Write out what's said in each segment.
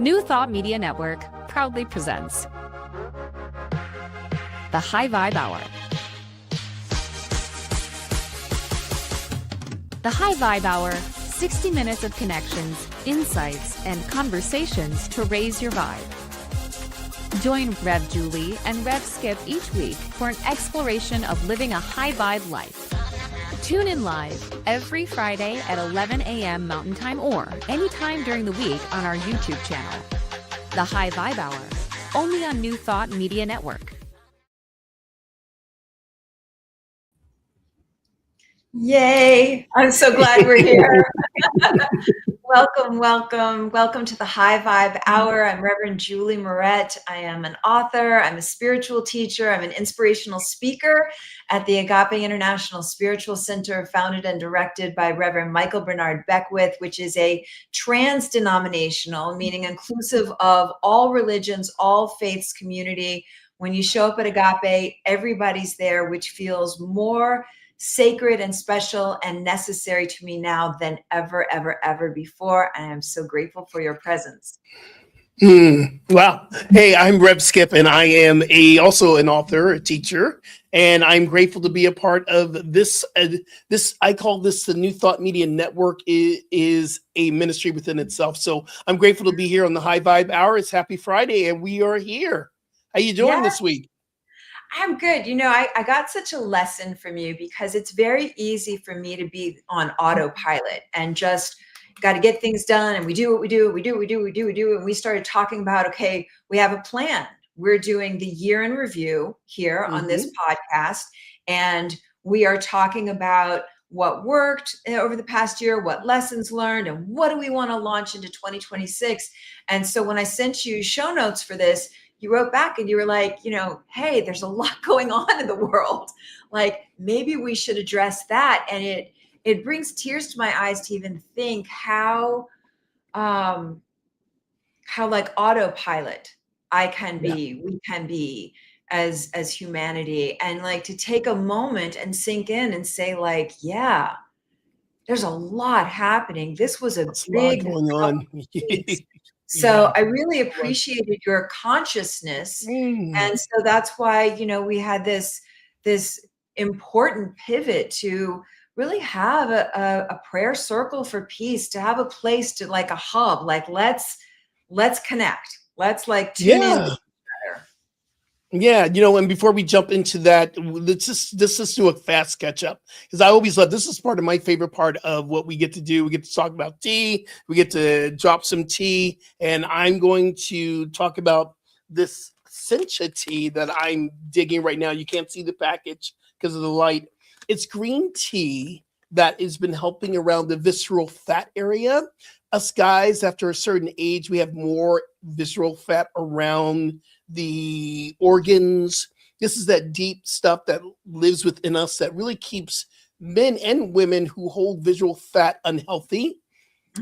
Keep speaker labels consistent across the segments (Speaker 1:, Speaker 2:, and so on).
Speaker 1: New Thought Media Network proudly presents the High Vibe Hour. The High Vibe Hour, 60 minutes of connections, insights, and conversations to raise your vibe. Join Rev Julie and Rev Skip each week for an exploration of living a high vibe life. Tune in live every Friday at 11 a.m. Mountain Time or anytime during the week on our YouTube channel. The High Vibe Hour, only on New Thought Media Network.
Speaker 2: Yay! I'm so glad we're here. Welcome to the High Vibe Hour. I'm Reverend Julie Moret. I am an author, I'm a spiritual teacher, I'm an inspirational speaker at the Agape International Spiritual Center, founded and directed by Reverend Michael Bernard Beckwith, which is a trans-denominational, meaning inclusive of all religions, all faiths community. When you show up at Agape, everybody's there, which feels more sacred and special and necessary to me now than ever before. And I'm so grateful for your presence.
Speaker 3: Wow. Hey, I'm Rev Skip, and I am also an author, a teacher, and I'm grateful to be a part of this. I call this the New Thought Media Network. Is a ministry within itself. So I'm grateful to be here on the High Vibe Hour. It's Happy Friday, and we are here. How you doing this week?
Speaker 2: I'm good. You know, I got such a lesson from you because it's very easy for me to be on autopilot and just got to get things done. And we do what we do. And we started talking about, okay, we have a plan. We're doing the year in review here on this podcast. And we are talking about what worked over the past year, what lessons learned, and what do we want to launch into 2026. And so when I sent you show notes for this, you wrote back and you were like, hey, there's a lot going on in the world. Like maybe we should address that. And it brings tears to my eyes to even think how like autopilot I can be, we can be as humanity, and like to take a moment and sink in and say like, yeah, there's a lot happening. This was a big
Speaker 3: lot going on.
Speaker 2: So I really appreciated your consciousness. And so that's why, we had this important pivot to really have a prayer circle for peace, to have a place to like a hub, like let's connect. Let's like tune in together.
Speaker 3: Yeah, and before we jump into that, let's just do a fast catch up, because I always love, this is part of my favorite part of what we get to do. We get to talk about tea, we get to drop some tea, and I'm going to talk about this sencha tea that I'm digging right now. You can't see the package because of the light. It's green tea that has been helping around the visceral fat area. Us guys, after a certain age, we have more visceral fat around the organs. This is that deep stuff that lives within us that really keeps men and women who hold visceral fat unhealthy.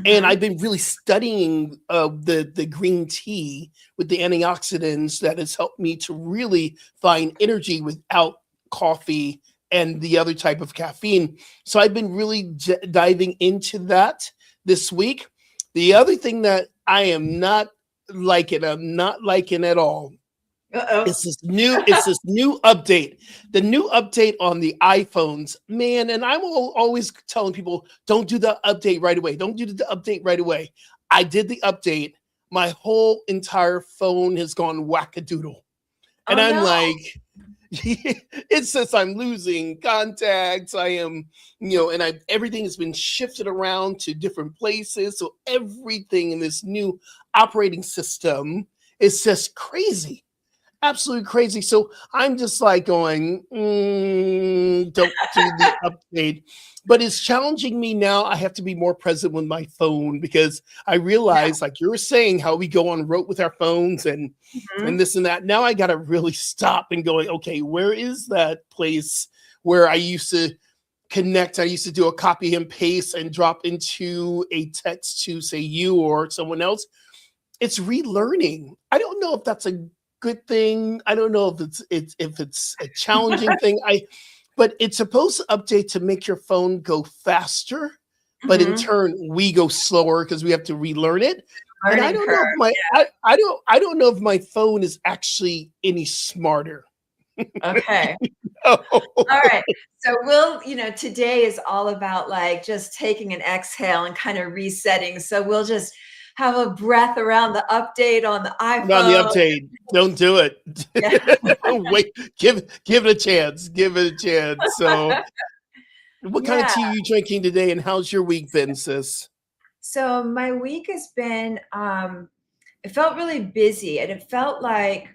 Speaker 3: And I've been really studying the green tea with the antioxidants that has helped me to really find energy without coffee and the other type of caffeine. So I've been really diving into that this week. The other thing that I am not liking at all. It's this new update. The new update on the iPhones, man. And I'm always telling people, don't do the update right away. Don't do the update right away. I did the update. My whole entire phone has gone wackadoodle. And I'm like, it says I'm losing contacts. I am, and everything has been shifted around to different places. So everything in this new operating system is just crazy. Absolutely crazy. So I'm just like going, don't do the update. But it's challenging me now. I have to be more present with my phone, because I realize, like you were saying, how we go on rote with our phones and this and that. Now I got to really stop and going, okay, where is that place where I used to connect? I used to do a copy and paste and drop into a text to say you or someone else. It's relearning. I don't know if that's a good thing. I don't know if it's a challenging thing. But it's supposed to update to make your phone go faster, but in turn we go slower because we have to relearn it. And I
Speaker 2: learning
Speaker 3: don't know if
Speaker 2: curve.
Speaker 3: my I don't know if my phone is actually any smarter.
Speaker 2: Okay.
Speaker 3: Oh.
Speaker 2: All right. So today is all about like just taking an exhale and kind of resetting. So we'll just have a breath around the update on the
Speaker 3: On the
Speaker 2: iPhone.
Speaker 3: update, don't do it.
Speaker 2: Yeah.
Speaker 3: Wait, give it a chance. Give it a chance. So, what kind of
Speaker 2: Yeah.
Speaker 3: tea are you drinking today, and how's your week been, sis?
Speaker 2: So my week has been it felt really busy, and it felt like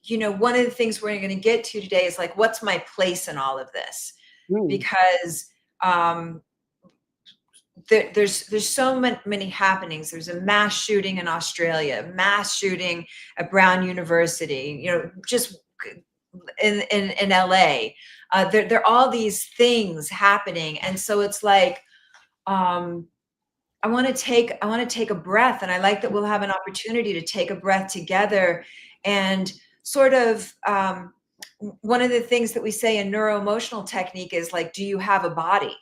Speaker 2: one of the things we're going to get to today is like, what's my place in all of this?
Speaker 3: Mm,
Speaker 2: Because um, there's so many happenings. There's a mass shooting in Australia, mass shooting at Brown University. Just in LA. There are all these things happening, and so it's like um, I want to take a breath, and I like that we'll have an opportunity to take a breath together, and sort of one of the things that we say in neuroemotional technique is like, do you have a body?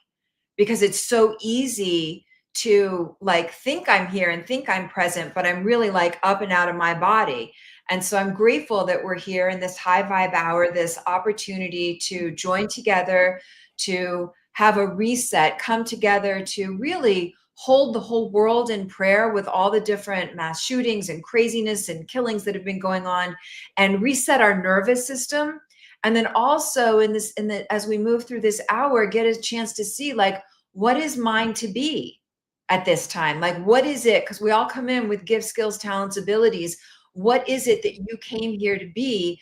Speaker 2: Because it's so easy to like think I'm here and think I'm present, but I'm really like up and out of my body. And so I'm grateful that we're here in this high vibe hour, this opportunity to join together, to have a reset, come together to really hold the whole world in prayer with all the different mass shootings and craziness and killings that have been going on, and reset our nervous system. And then also as we move through this hour, get a chance to see like, what is mine to be at this time? Like, what is it? Because we all come in with gifts, skills, talents, abilities. What is it that you came here to be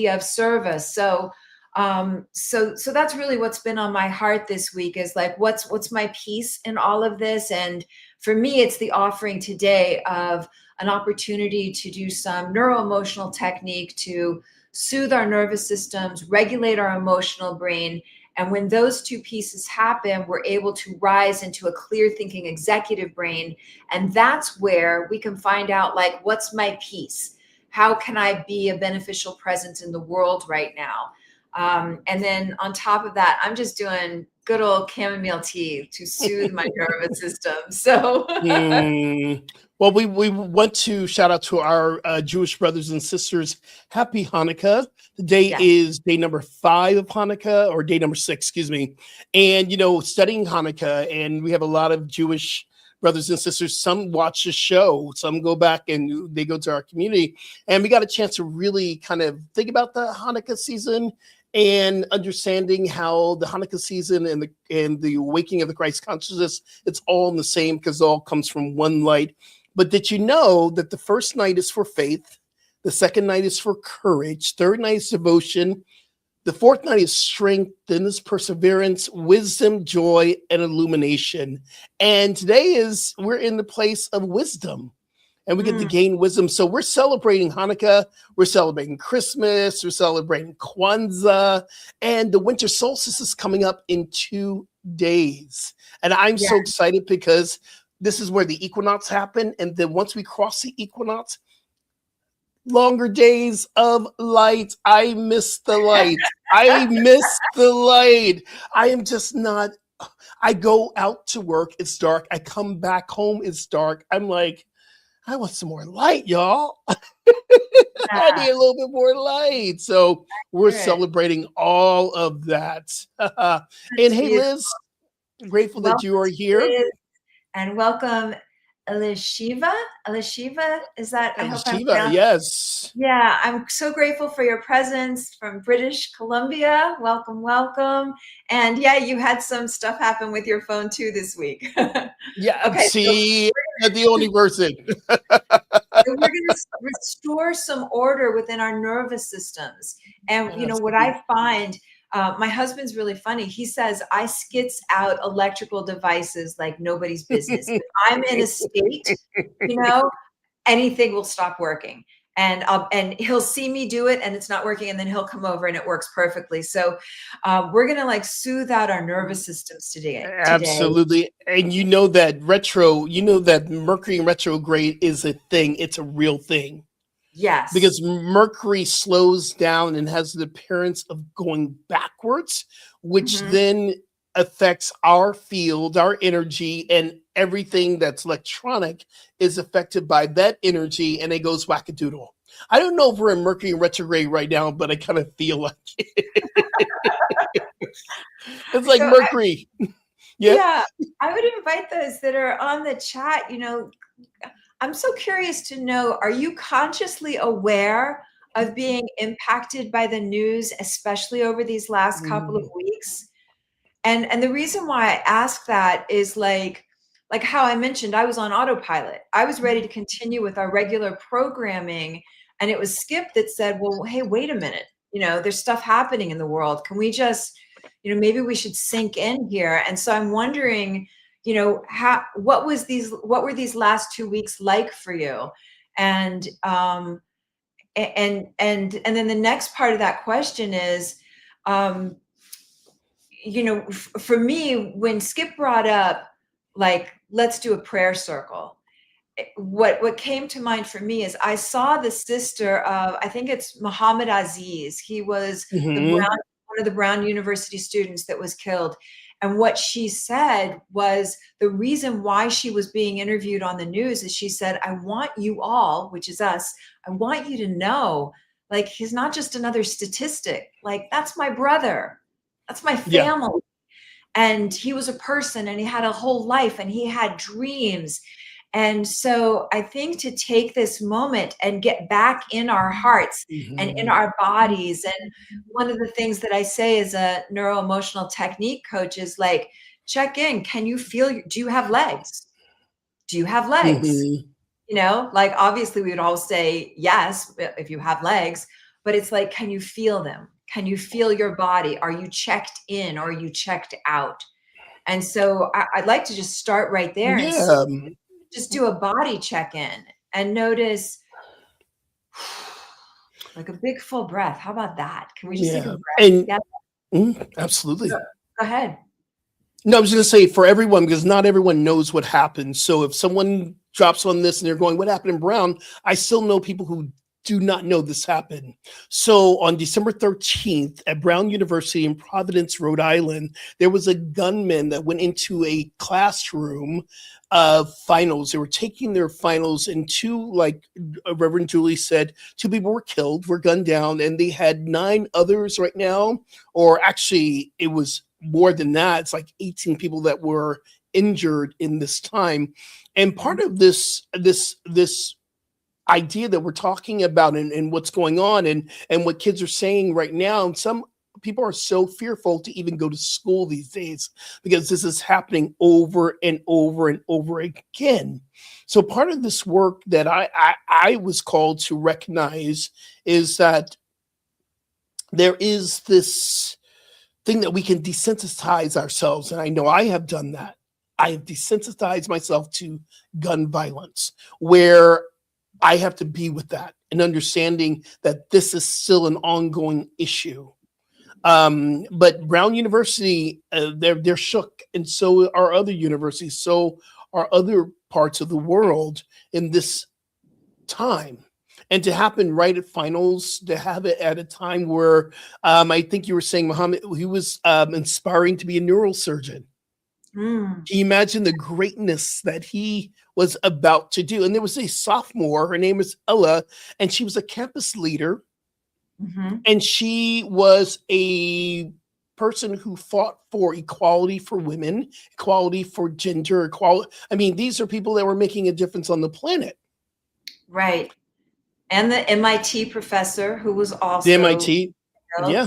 Speaker 2: of service? So that's really what's been on my heart this week is like, what's my piece in all of this? And for me, it's the offering today of an opportunity to do some neuroemotional technique to soothe our nervous systems, regulate our emotional brain. And when those two pieces happen, we're able to rise into a clear thinking executive brain. And that's where we can find out like, what's my piece? How can I be a beneficial presence in the world right now? And then on top of that, I'm just doing good old chamomile tea to soothe my nervous system. So
Speaker 3: mm. Well, we want to shout out to our Jewish brothers and sisters. Happy Hanukkah. The day
Speaker 2: yes.
Speaker 3: is day number 5 of Hanukkah, or day number 6, excuse me. And, studying Hanukkah, and we have a lot of Jewish brothers and sisters. Some watch the show, some go back and they go to our community. And we got a chance to really kind of think about the Hanukkah season and understanding how the Hanukkah season and the awakening of the Christ consciousness, it's all in the same because it all comes from one light. But did you know that the first night is for faith, the second night is for courage, third night is devotion, the fourth night is strength, then is perseverance, wisdom, joy, and illumination. And today we're in the place of wisdom. And we get to gain wisdom. So we're celebrating Hanukkah, we're celebrating Christmas, we're celebrating Kwanzaa, and the winter solstice is coming up in 2 days. And I'm so excited because this is where the equinox happen. And then once we cross the equinox, longer days of light. I miss the light. I miss the light. I am just not, I go out to work, it's dark. I come back home, it's dark. I'm like, I want some more light, y'all. I need a little bit more light. So we're celebrating all of that. And hey, Liz, grateful that you are here.
Speaker 2: Liz, and welcome Elishiva. Elishiva, is that? I hope I'm
Speaker 3: Shiva,
Speaker 2: pronouncing.
Speaker 3: yes.
Speaker 2: Yeah, I'm so grateful for your presence from British Columbia. Welcome, welcome. And yeah, you had some stuff happen with your phone too this week.
Speaker 3: Yeah,
Speaker 2: Okay,
Speaker 3: see, the only person.
Speaker 2: so we're going to restore some order within our nervous systems. And what I find, my husband's really funny. He says I skits out electrical devices like nobody's business. If I'm in a state, anything will stop working. And he'll see me do it and it's not working, and then he'll come over and it works perfectly. So we're gonna like soothe out our nervous systems today.
Speaker 3: Absolutely. And that Mercury retrograde is a thing. It's a real thing.
Speaker 2: Yes.
Speaker 3: Because Mercury slows down and has the appearance of going backwards, which then affects our field, our energy, and everything that's electronic is affected by that energy, and it goes wackadoodle. I don't know if we're in Mercury retrograde right now, but I kind of feel like it's like
Speaker 2: So
Speaker 3: Mercury. Yeah.
Speaker 2: yeah, I would invite those that are on the chat, I'm so curious to know, are you consciously aware of being impacted by the news, especially over these last couple of
Speaker 3: Mm,
Speaker 2: weeks? And the reason why I ask that is like how I mentioned, I was on autopilot. I was ready to continue with our regular programming, and it was Skip that said, "Well, hey, wait a minute. There's stuff happening in the world. Can we just, maybe we should sink in here?" And so I'm wondering, what were these last 2 weeks like for you? And and then the next part of that question is, um, for me, when Skip brought up, like, let's do a prayer circle, what came to mind for me is I saw the sister of, I think it's Muhammad Aziz. He was
Speaker 3: mhm,
Speaker 2: one of the Brown University students that was killed. And what she said was the reason why she was being interviewed on the news is she said, I want you all, which is us, I want you to know, like, he's not just another statistic. Like, that's my brother. That's my
Speaker 3: yeah.
Speaker 2: family. And he was a person, and he had a whole life, and he had dreams. And so I think to take this moment and get back in our hearts and in
Speaker 3: Mhm,
Speaker 2: our bodies. And one of the things that I say as a neuro-emotional technique coach is like, check in. Can you feel, do you have legs? Do you have legs?
Speaker 3: mhm,
Speaker 2: Like, obviously we would all say yes if you have legs, but it's like, can you feel them? Can you feel your body? Are you checked in, or are you checked out? And so I'd like to just start right there and
Speaker 3: yeah,
Speaker 2: just do a body check-in and notice, like, a big full breath. How about that? Can we just take a
Speaker 3: yeah,
Speaker 2: breath
Speaker 3: and
Speaker 2: together? Go
Speaker 3: absolutely.
Speaker 2: go ahead.
Speaker 3: No, I was going to say for everyone, because not everyone knows what happened. So if someone drops on this and they're going, "What happened in Brown?" I still know people who do not know this happened. So on December 13th at Brown University in Providence, Rhode Island, there was a gunman that went into a classroom of finals. They were taking their finals, and two, like Reverend Julie said, two people were killed, were gunned down, and they had nine others right now, or actually, it was more than that. It's like 18 people that were injured in this time. And part of this idea that we're talking about, and what's going on, and what kids are saying right now, and some people are so fearful to even go to school these days because this is happening over and over and over again. So part of this work that I was called to recognize is that there is this thing that we can desensitize ourselves. And I know I have done that. I have desensitized myself to gun violence, where I have to be with that and understanding that this is still an ongoing issue. But Brown University, they're shook, and so are other universities, so are other parts of the world in this time. And to happen right at finals, to have it at a time where I think you were saying, Muhammad, he was inspiring to be a neurosurgeon.
Speaker 2: Mm,
Speaker 3: Can you imagine the greatness that he was about to do? And there was a sophomore, her name is Ella, and she was a campus leader,
Speaker 2: mhm.
Speaker 3: and she was a person who fought for equality for women, equality for gender, equality. I mean, these are people that were making a difference on the planet.
Speaker 2: Right. And the MIT professor who was
Speaker 3: The
Speaker 2: also
Speaker 3: MIT,
Speaker 2: killed.
Speaker 3: yeah.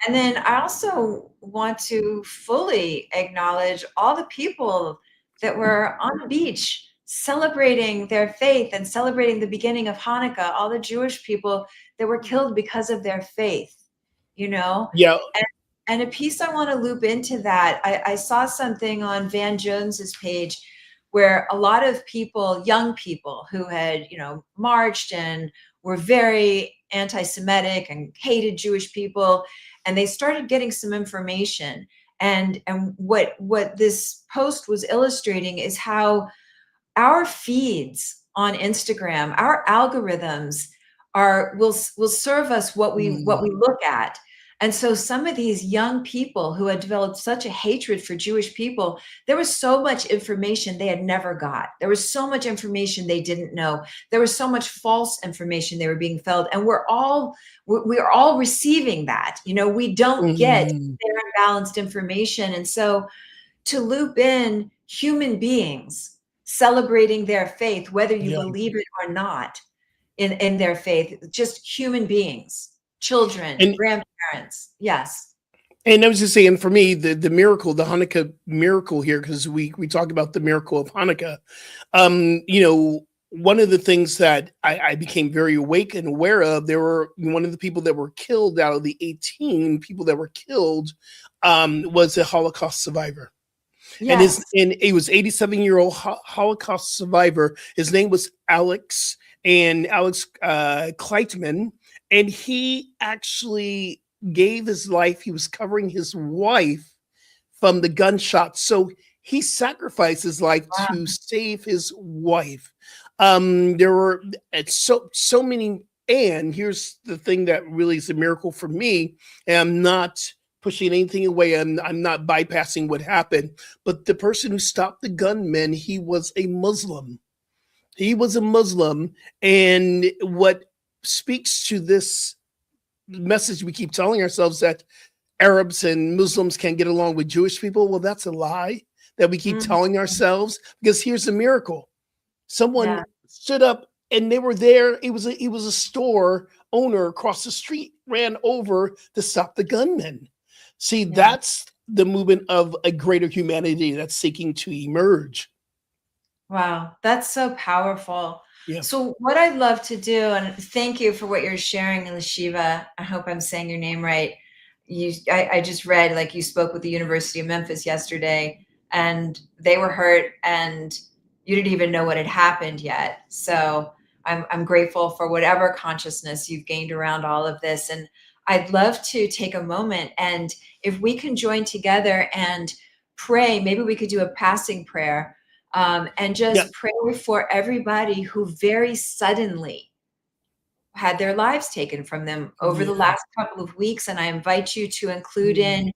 Speaker 2: And then I also want to fully acknowledge all the people that were on the beach celebrating their faith and celebrating the beginning of Hanukkah, all the Jewish people that were killed because of their faith, you know?
Speaker 3: Yeah.
Speaker 2: And, and a piece I want to loop into that, I saw something on Van Jones's page where a lot of people, young people who had, marched and were very anti-Semitic and hated Jewish people, and they started getting some information. And what this post was illustrating is how our feeds on Instagram, our algorithms will serve us what we
Speaker 3: Mm,
Speaker 2: look at. And so some of these young people who had developed such a hatred for Jewish people, there was so much information they had never got. There was so much information they didn't know. There was so much false information they were being fed. And we're all receiving that. You know, we don't get
Speaker 3: Mhm.
Speaker 2: fair and balanced information. And so to loop in human beings celebrating their faith, whether you
Speaker 3: Yeah.
Speaker 2: believe it or not, in their faith, just human beings, children,
Speaker 3: And
Speaker 2: grandparents. Yes.
Speaker 3: I was just saying, for me, the miracle, the Hanukkah miracle here, because we talk about the miracle of Hanukkah. You know, one of the things that I became very awake and aware of, there were one of the people that were killed out of the 18 people that were killed, was a Holocaust survivor.
Speaker 2: Yes.
Speaker 3: And he was 87-year-old Holocaust survivor. His name was Alex Kleitman, and he actually gave his life. He was covering his wife from the gunshot, so he sacrificed his life
Speaker 2: Wow.
Speaker 3: to save his wife. There were so many. And here's the thing that really is a miracle for me, and I'm not pushing anything away. I'm not bypassing what happened. But the person who stopped the gunman, he was a Muslim. He was a Muslim. And what speaks to this message we keep telling ourselves, that Arabs and Muslims can't get along with Jewish people. Well, that's a lie that we keep
Speaker 2: Mhm.
Speaker 3: telling ourselves, because here's the miracle. Someone
Speaker 2: Yeah.
Speaker 3: stood up and they were there. He was a store owner across the street, ran over to stop the gunman. See,
Speaker 2: Yeah.
Speaker 3: that's the movement of a greater humanity that's seeking to emerge.
Speaker 2: Wow, that's so powerful.
Speaker 3: Yeah.
Speaker 2: So what I'd love to do, and thank you for what you're sharing, Lashiva. I hope I'm saying your name right. I just read, like, you spoke with the University of Memphis yesterday, and they were hurt, and you didn't even know what had happened yet. So I'm grateful for whatever consciousness you've gained around all of this. And I'd love to take a moment, and if we can join together and pray, maybe we could do a passing prayer, and
Speaker 3: Yeah.
Speaker 2: just pray for everybody who very suddenly had their lives taken from them over the
Speaker 3: Yeah.
Speaker 2: last couple of weeks. And I invite you to include
Speaker 3: Mm.
Speaker 2: in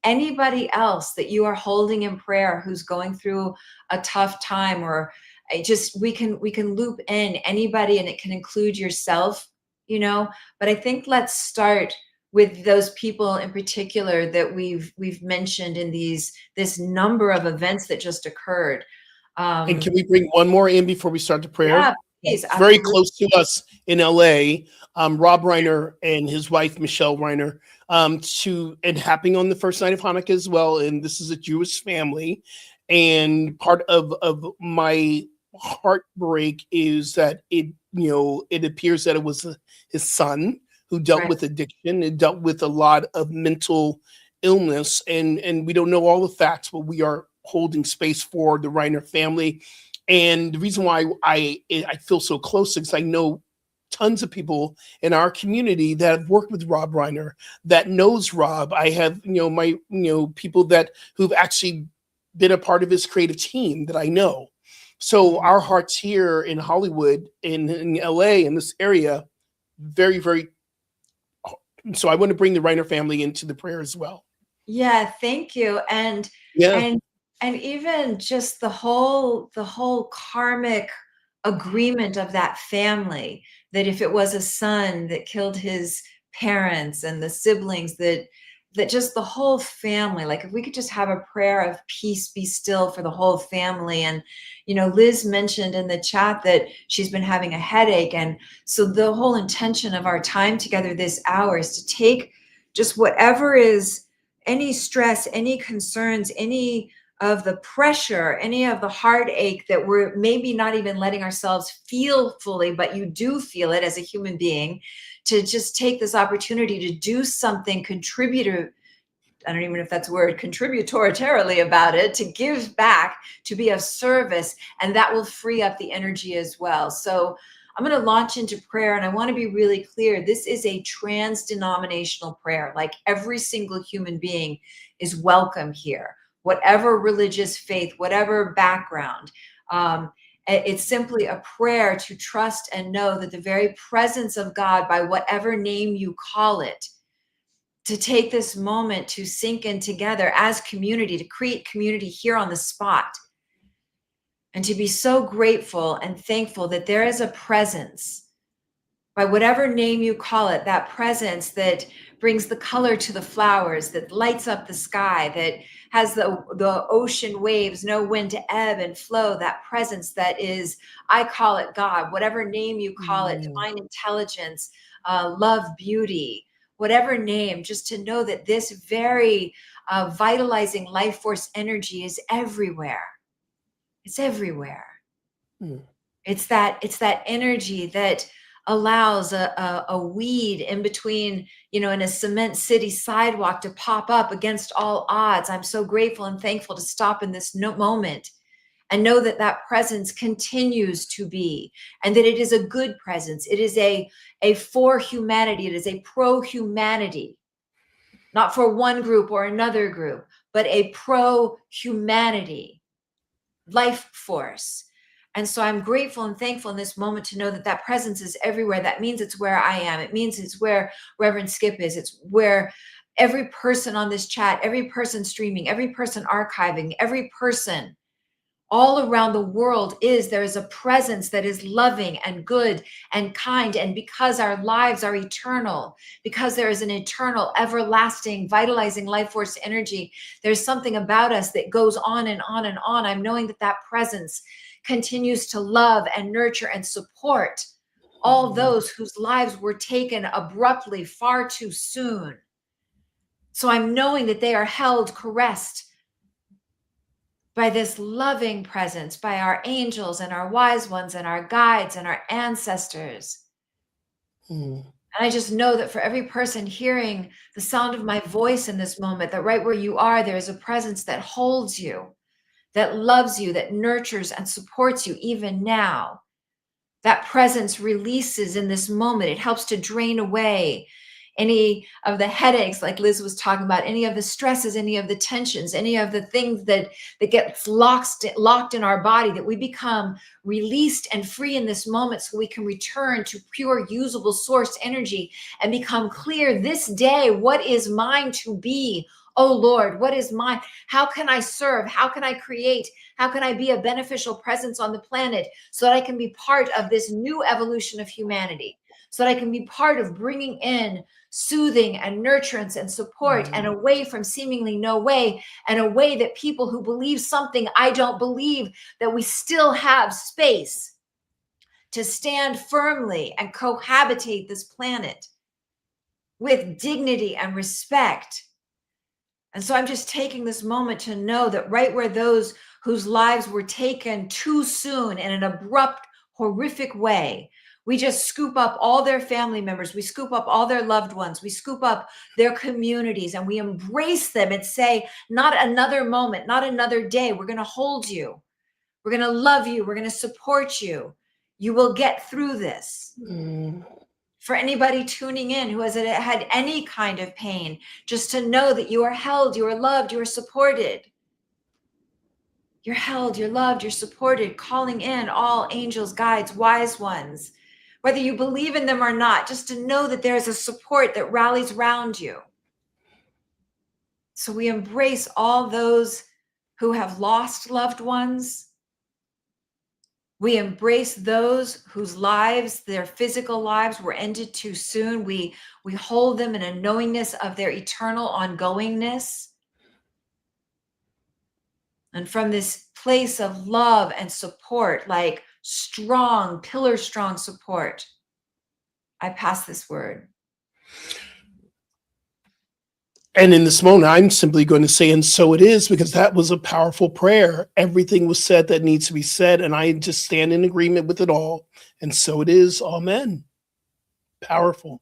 Speaker 2: anybody else that you are holding in prayer who's going through a tough time, or just we can loop in anybody, and it can include yourself, you know. But I think let's start with those people in particular that we've mentioned in this number of events that just occurred.
Speaker 3: And
Speaker 2: um
Speaker 3: can we bring one more in before we start the prayer?
Speaker 2: yeah, please,
Speaker 3: Very
Speaker 2: absolutely.
Speaker 3: close to us in LA, Rob Reiner and his wife Michelle Reiner, and happening on the first night of Hanukkah as well. And this is a Jewish family, and part of my heartbreak is that it appears that it was his son who dealt
Speaker 2: Right.
Speaker 3: with addiction and dealt with a lot of mental illness, and we don't know all the facts, but we are holding space for the Reiner family. And the reason why I feel so close is I know tons of people in our community that have worked with Rob Reiner, that knows Rob. I have my people that who've actually been a part of his creative team that I know. So
Speaker 2: Mhm.
Speaker 3: our hearts here in Hollywood, in LA, in this area, very, very. So I want to bring the Reiner family into the prayer as well.
Speaker 2: Yeah, thank you.
Speaker 3: Yeah.
Speaker 2: And and even just the whole karmic agreement of that family, that if it was a son that killed his parents, and the siblings, that just the whole family, like, if we could just have a prayer of peace be still for the whole family. And Liz mentioned in the chat that she's been having a headache, and so the whole intention of our time together this hour is to take just whatever is, any stress, any concerns, any of the pressure, any of the heartache that we're maybe not even letting ourselves feel fully, but you do feel it as a human being, to just take this opportunity to do something contributor. I don't even know if that's a word, contributorially about it, to give back, to be of service, and that will free up the energy as well. So I'm going to launch into prayer, and I want to be really clear. This is a trans-denominational prayer. Like, every single human being is welcome here, whatever religious faith, whatever background. It's simply a prayer to trust and know that the very presence of God, by whatever name you call it, to take this moment to sink in together as community, to create community here on the spot, and to be so grateful and thankful that there is a presence, by whatever name you call it, that presence that brings the color to the flowers, that lights up the sky, that has the ocean waves know when to ebb and flow, that presence that is, I call it God, whatever name you call it, divine intelligence, love, beauty, whatever name, just to know that this very vitalizing life force energy is everywhere. It's everywhere. It's that energy that allows a weed in between, in a cement city sidewalk to pop up against all odds. I'm so grateful and thankful to stop in this moment and know that that presence continues to be, and that it is a good presence. It is a for humanity. It is a pro-humanity, not for one group or another group, but a pro-humanity life force. And so I'm grateful and thankful in this moment to know that that presence is everywhere. That means it's where I am. It means it's where Reverend Skip is. It's where every person on this chat, every person streaming, every person archiving, every person all around the world is. There is a presence that is loving and good and kind. And because our lives are eternal, because there is an eternal, everlasting, vitalizing life force energy, there's something about us that goes on and on and on. I'm knowing that that presence continues to love and nurture and support all those whose lives were taken abruptly far too soon. So I'm knowing that they are held, caressed by this loving presence, by our angels and our wise ones and our guides and our ancestors. And I just know that for every person hearing the sound of my voice in this moment, that right where you are, there is a presence that holds you, that loves you, that nurtures and supports you even now. That presence releases in this moment. It helps to drain away any of the headaches, like Liz was talking about, any of the stresses, any of the tensions, any of the things that gets locked in our body, that we become released and free in this moment so we can return to pure, usable source energy and become clear this day. What is mine to be? Oh Lord, what is mine? How can I serve? How can I create? How can I be a beneficial presence on the planet so that I can be part of this new evolution of humanity? So that I can be part of bringing in soothing and nurturance and support and a way from seemingly no way, and a way that people who believe something I don't believe, that we still have space to stand firmly and cohabitate this planet with dignity and respect. And so I'm just taking this moment to know that right where those whose lives were taken too soon in an abrupt, horrific way, we just scoop up all their family members, we scoop up all their loved ones, we scoop up their communities, and we embrace them and say, not another moment, not another day. We're going to hold you. We're going to love you. We're going to support you. You will get through this. For anybody tuning in who has had any kind of pain, just to know that you are held, you are loved, you are supported. You're held, you're loved, you're supported, calling in all angels, guides, wise ones, whether you believe in them or not, just to know that there's a support that rallies around you. So we embrace all those who have lost loved ones. We embrace those whose lives, their physical lives, were ended too soon. We hold them in a knowingness of their eternal ongoingness. And from this place of love and support, like strong, pillar strong support, I pass this word.
Speaker 3: And in this moment, I'm simply going to say, and so it is, because that was a powerful prayer. Everything was said that needs to be said, and I just stand in agreement with it all. And so it is. Amen. Powerful.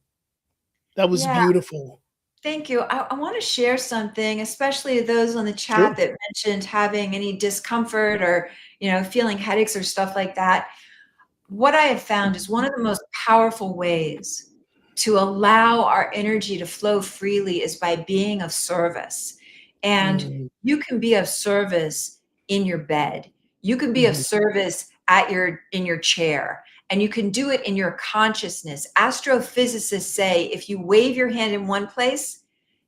Speaker 3: That was beautiful.
Speaker 2: Thank you. I want to share something, especially those on the chat that mentioned having any discomfort or, feeling headaches or stuff like that. What I have found is one of the most powerful ways to allow our energy to flow freely is by being of service. And you can be of service in your bed. You can be of service in your chair, and you can do it in your consciousness. Astrophysicists say if you wave your hand in one place,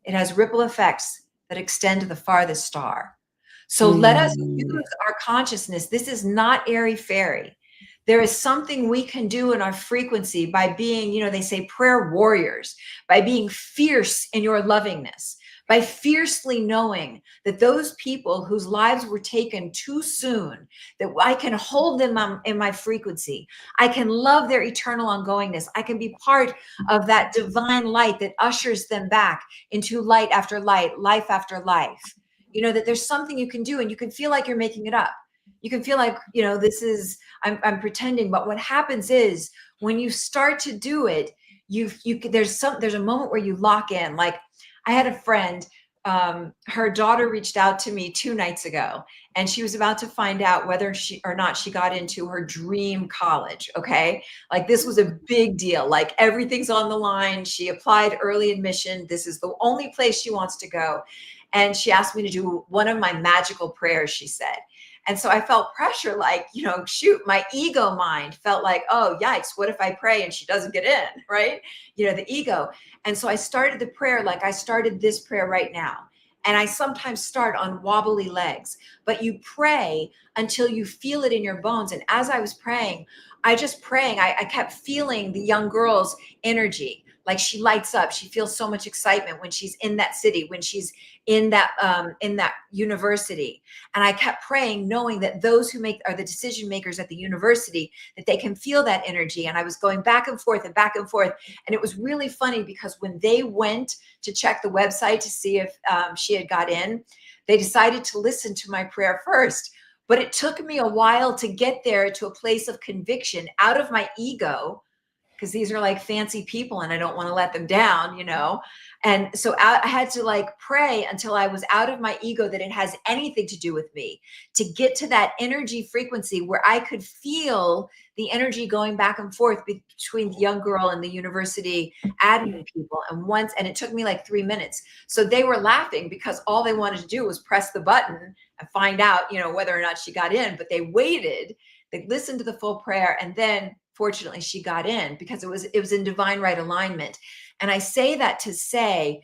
Speaker 2: it has ripple effects that extend to the farthest star. So let us use our consciousness. This is not airy-fairy. There is something we can do in our frequency by being, they say prayer warriors, by being fierce in your lovingness, by fiercely knowing that those people whose lives were taken too soon, that I can hold them in my frequency. I can love their eternal ongoingness. I can be part of that divine light that ushers them back into light after light, life after life. That there's something you can do, and you can feel like you're making it up. You can feel like, this is, I'm pretending. But what happens is when you start to do it, there's a moment where you lock in. Like I had a friend, her daughter reached out to me 2 nights ago, and she was about to find out whether she or not she got into her dream college. Okay. Like this was a big deal. Like everything's on the line. She applied early admission. This is the only place she wants to go. And she asked me to do one of my magical prayers, she said. And so I felt pressure, like, shoot, my ego mind felt like, oh, yikes, what if I pray and she doesn't get in, right? The ego. And so I started the prayer like I started this prayer right now. And I sometimes start on wobbly legs, but you pray until you feel it in your bones. And as I was praying, I kept feeling the young girl's energy. Like she lights up. She feels so much excitement when she's in that city, when she's in that university. And I kept praying, knowing that those who are the decision makers at the university, that they can feel that energy. And I was going back and forth and back and forth. And it was really funny because when they went to check the website to see if she had got in, they decided to listen to my prayer first. But it took me a while to get there to a place of conviction out of my ego, because these are like fancy people and I don't want to let them down, And so I had to like pray until I was out of my ego that it has anything to do with me, to get to that energy frequency where I could feel the energy going back and forth between the young girl and the university admin people. And it took me like 3 minutes. So they were laughing because all they wanted to do was press the button and find out, whether or not she got in, but they waited, they listened to the full prayer, and then fortunately she got in because it was in divine right alignment. And I say that to say,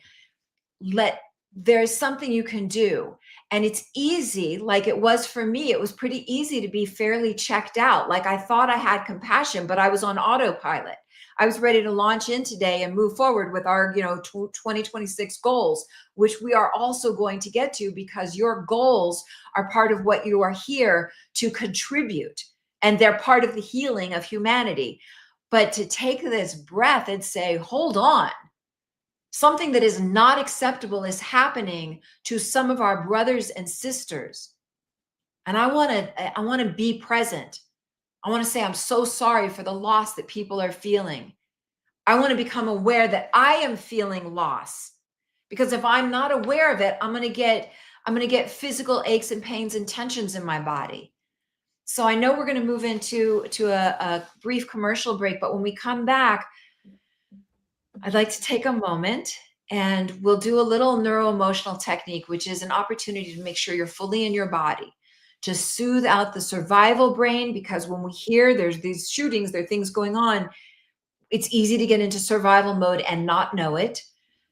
Speaker 2: there's something you can do. And it's easy, like it was for me. It was pretty easy to be fairly checked out. Like I thought I had compassion, but I was on autopilot. I was ready to launch in today and move forward with our, 2026 goals, which we are also going to get to, because your goals are part of what you are here to contribute. And they're part of the healing of humanity. But to take this breath and say, hold on, something that is not acceptable is happening to some of our brothers and sisters. And I want to be present. I want to say, I'm so sorry for the loss that people are feeling. I want to become aware that I am feeling loss, because if I'm not aware of it, I'm going to get physical aches and pains and tensions in my body. So I know we're going to move into a brief commercial break, but when we come back, I'd like to take a moment and we'll do a little neuroemotional technique, which is an opportunity to make sure you're fully in your body, to soothe out the survival brain, because when we hear there's these shootings, there are things going on, it's easy to get into survival mode and not know it,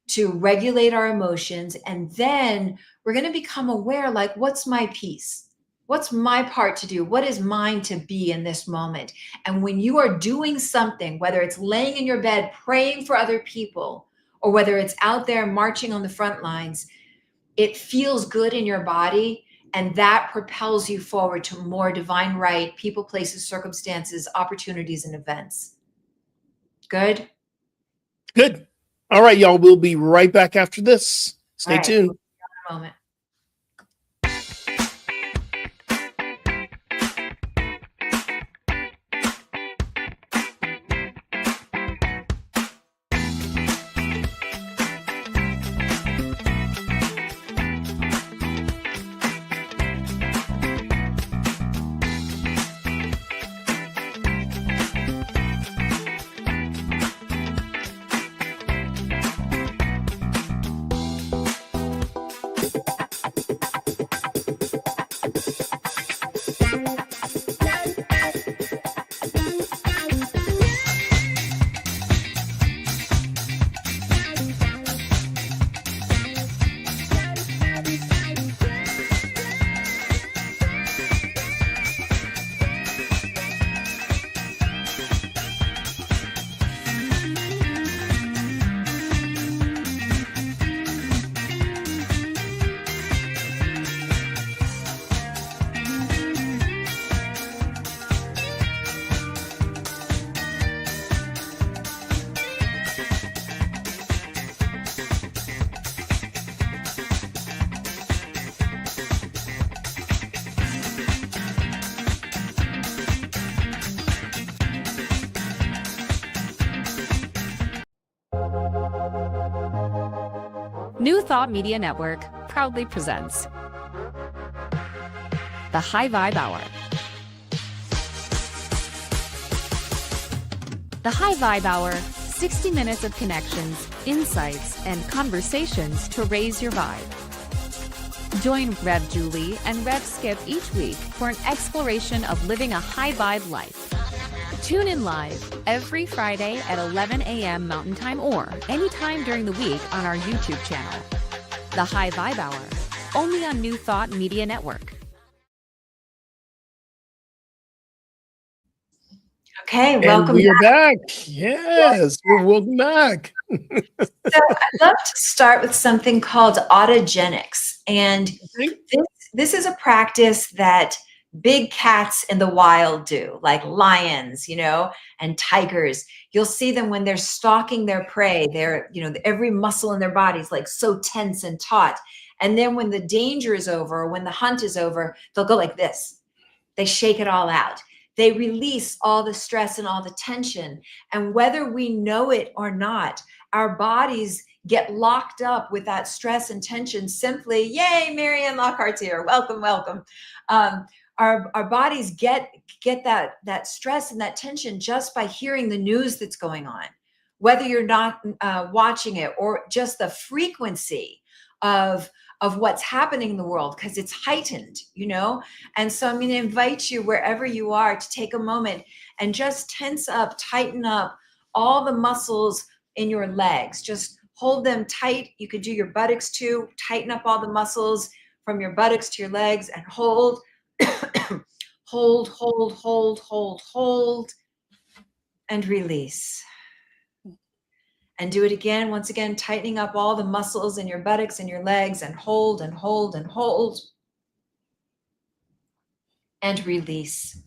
Speaker 2: to regulate our emotions. And then we're going to become aware, like, what's my piece? What's my part to do? What is mine to be in this moment? And when you are doing something, whether it's laying in your bed, praying for other people, or whether it's out there marching on the front lines, it feels good in your body. And that propels you forward to more divine right, people, places, circumstances, opportunities, and events. Good?
Speaker 3: Good. All right, y'all. We'll be right back after this. Stay tuned.
Speaker 2: We'll see you in a moment.
Speaker 1: New Thought Media Network proudly presents the High Vibe Hour. The High Vibe Hour, 60 minutes of connections, insights, and conversations to raise your vibe. Join Rev Julie and Rev Skip each week for an exploration of living a high vibe life. Tune in live every Friday at 11 a.m. Mountain Time or anytime during the week on our YouTube channel. The High Vibe Hour, only on New Thought Media Network.
Speaker 2: Okay,
Speaker 3: And
Speaker 2: welcome
Speaker 3: we are
Speaker 2: back.
Speaker 3: back. Yes, we're welcome back.
Speaker 2: So I'd love to start with something called autogenics. And this is a practice that big cats in the wild do, like lions, and tigers. You'll see them when they're stalking their prey. They're, every muscle in their body is like so tense and taut. And then when the danger is over, or when the hunt is over, they'll go like this. They shake it all out. They release all the stress and all the tension. And whether we know it or not, our bodies get locked up with that stress and tension simply, yay, Marianne Lockhart's here. Welcome, welcome. Our bodies get that stress and that tension just by hearing the news that's going on, whether you're not watching it, or just the frequency of what's happening in the world, because it's heightened, And so I'm going to invite you, wherever you are, to take a moment and just tense up, tighten up all the muscles in your legs. Just hold them tight. You could do your buttocks too. Tighten up all the muscles from your buttocks to your legs and hold, hold, hold, hold, hold, hold, and release. And do it again, once again, tightening up all the muscles in your buttocks and your legs, and hold and hold and hold. And release.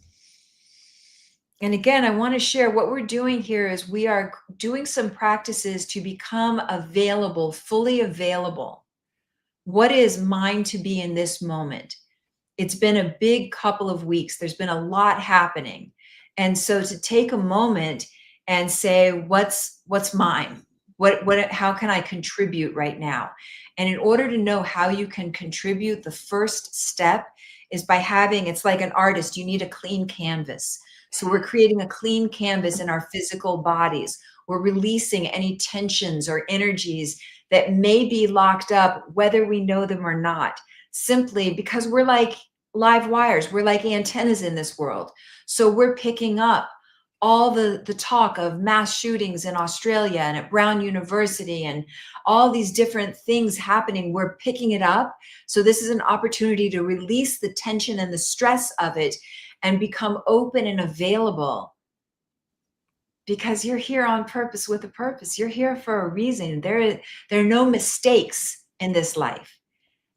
Speaker 2: And again, I want to share what we're doing here is we are doing some practices to become available, fully available. What is mine to be in this moment? It's been a big couple of weeks. There's been a lot happening. And so to take a moment and say, what's mine? How can I contribute right now? And in order to know how you can contribute, the first step is by having, it's like an artist, you need a clean canvas. So we're creating a clean canvas in our physical bodies. We're releasing any tensions or energies that may be locked up, whether we know them or not, simply because we're like live wires. We're like antennas in this world. So we're picking up all the talk of mass shootings in Australia and at Brown University and all these different things happening. We're picking it up. So this is an opportunity to release the tension and the stress of it and become open and available, because you're here on purpose with a purpose. You're here for a reason. There are no mistakes in this life.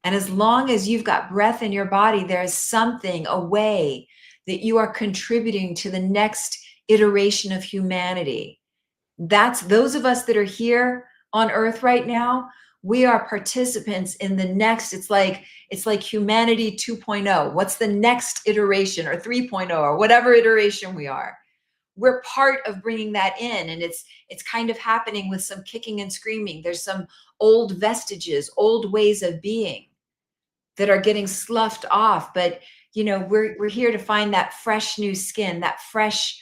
Speaker 2: And as long as you've got breath in your body, there is something, a way that you are contributing to the next iteration of humanity. That's those of us that are here on Earth right now. We are participants in the next. It's like humanity 2.0. What's the next iteration, or 3.0, or whatever iteration we are? We're part of bringing that in, and it's kind of happening with some kicking and screaming. There's some old vestiges, old ways of being that are getting sloughed off. But we're here to find that fresh new skin, that fresh